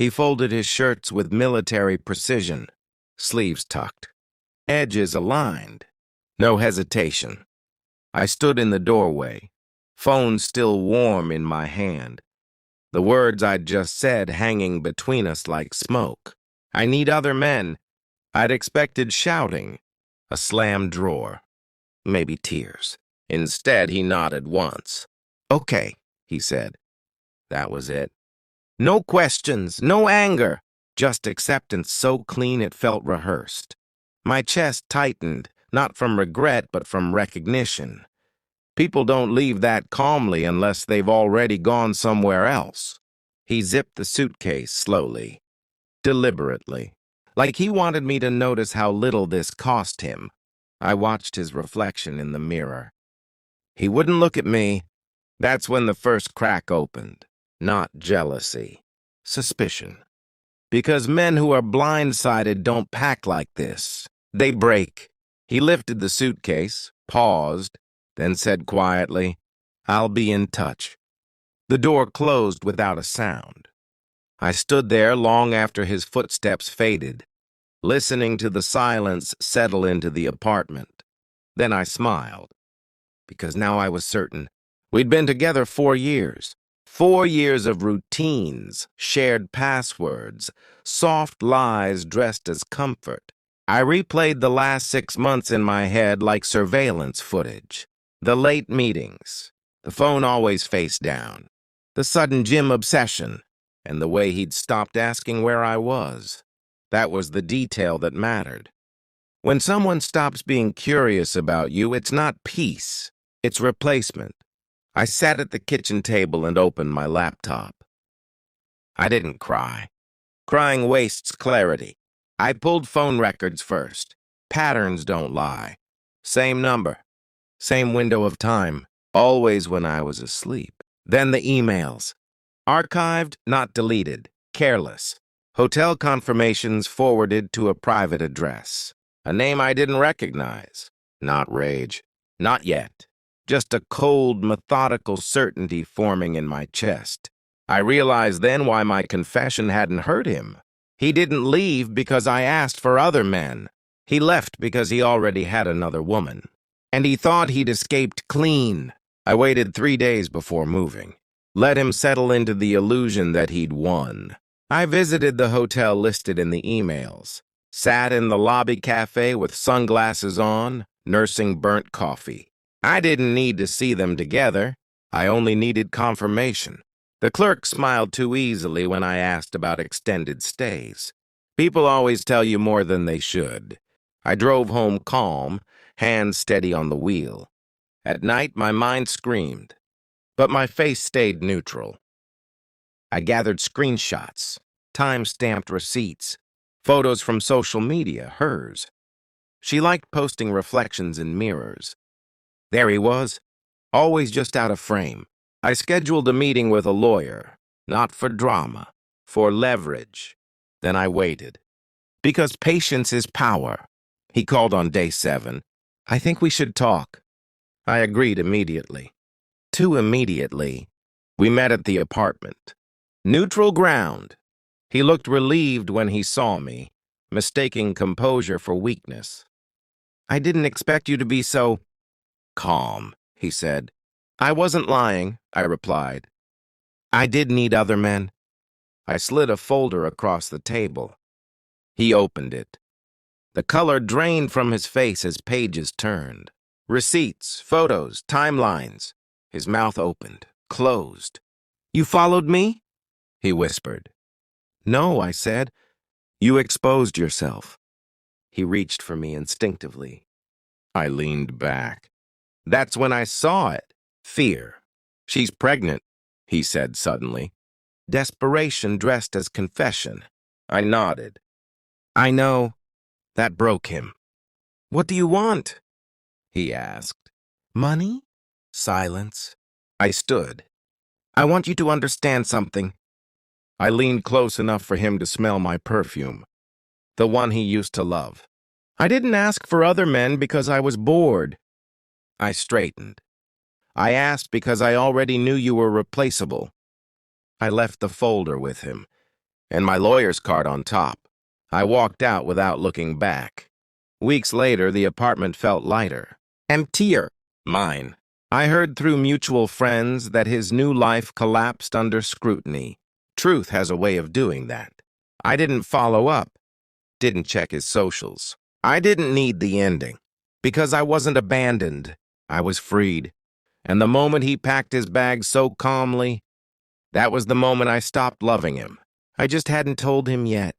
He folded his shirts with military precision, sleeves tucked, edges aligned. No hesitation. I stood in the doorway, phone still warm in my hand, the words I'd just said hanging between us like smoke. I need other men. I'd expected shouting, a slammed drawer, maybe tears. Instead, he nodded once. "Okay," he said. That was it. No questions, no anger, just acceptance so clean it felt rehearsed. My chest tightened, not from regret but from recognition. People don't leave that calmly unless they've already gone somewhere else. He zipped the suitcase slowly, deliberately, like he wanted me to notice how little this cost him. I watched his reflection in the mirror. He wouldn't look at me. That's when the first crack opened. Not jealousy, suspicion. Because men who are blindsided don't pack like this. They break. He lifted the suitcase, paused, then said quietly, "I'll be in touch." The door closed without a sound. I stood there long after his footsteps faded, listening to the silence settle into the apartment. Then I smiled, because now I was certain. We'd been together 4 years. 4 years of routines, shared passwords, soft lies dressed as comfort. I replayed the last 6 months in my head like surveillance footage. The late meetings, the phone always face down, the sudden gym obsession, and the way he'd stopped asking where I was. That was the detail that mattered. When someone stops being curious about you, it's not peace, it's replacement. I sat at the kitchen table and opened my laptop. I didn't cry. Crying wastes clarity. I pulled phone records first. Patterns don't lie. Same number. Same window of time. Always when I was asleep. Then the emails. Archived, not deleted. Careless. Hotel confirmations forwarded to a private address. A name I didn't recognize. Not rage. Not yet. Just a cold, methodical certainty forming in my chest. I realized then why my confession hadn't hurt him. He didn't leave because I asked for other men. He left because he already had another woman. And he thought he'd escaped clean. I waited 3 days before moving. Let him settle into the illusion that he'd won. I visited the hotel listed in the emails. Sat in the lobby cafe with sunglasses on, nursing burnt coffee. I didn't need to see them together. I only needed confirmation. The clerk smiled too easily when I asked about extended stays. People always tell you more than they should. I drove home calm, hands steady on the wheel. At night, my mind screamed, but my face stayed neutral. I gathered screenshots, time-stamped receipts, photos from social media, hers. She liked posting reflections in mirrors. There he was, always just out of frame. I scheduled a meeting with a lawyer, not for drama, for leverage. Then I waited. Because patience is power. He called on day 7. "I think we should talk." I agreed immediately. Too immediately. We met at the apartment. Neutral ground. He looked relieved when he saw me, mistaking composure for weakness. "I didn't expect you to be so calm," he said. "I wasn't lying," I replied. "I did need other men." I slid a folder across the table. He opened it. The color drained from his face as pages turned. Receipts, photos, timelines. His mouth opened, closed. "You followed me?" he whispered. "No," I said. "You exposed yourself." He reached for me instinctively. I leaned back. That's when I saw it. Fear. "She's pregnant," he said suddenly. Desperation dressed as confession. I nodded. "I know." That broke him. "What do you want?" he asked. "Money?" Silence. I stood. "I want you to understand something." I leaned close enough for him to smell my perfume, the one he used to love. "I didn't ask for other men because I was bored." I straightened. "I asked because I already knew you were replaceable." I left the folder with him. and my lawyer's card on top. I walked out without looking back. Weeks later, the apartment felt lighter. Emptier. Mine. I heard through mutual friends that his new life collapsed under scrutiny. Truth has a way of doing that. I didn't follow up, didn't check his socials. I didn't need the ending, because I wasn't abandoned. I was freed. And the moment he packed his bags so calmly, that was the moment I stopped loving him. I just hadn't told him yet.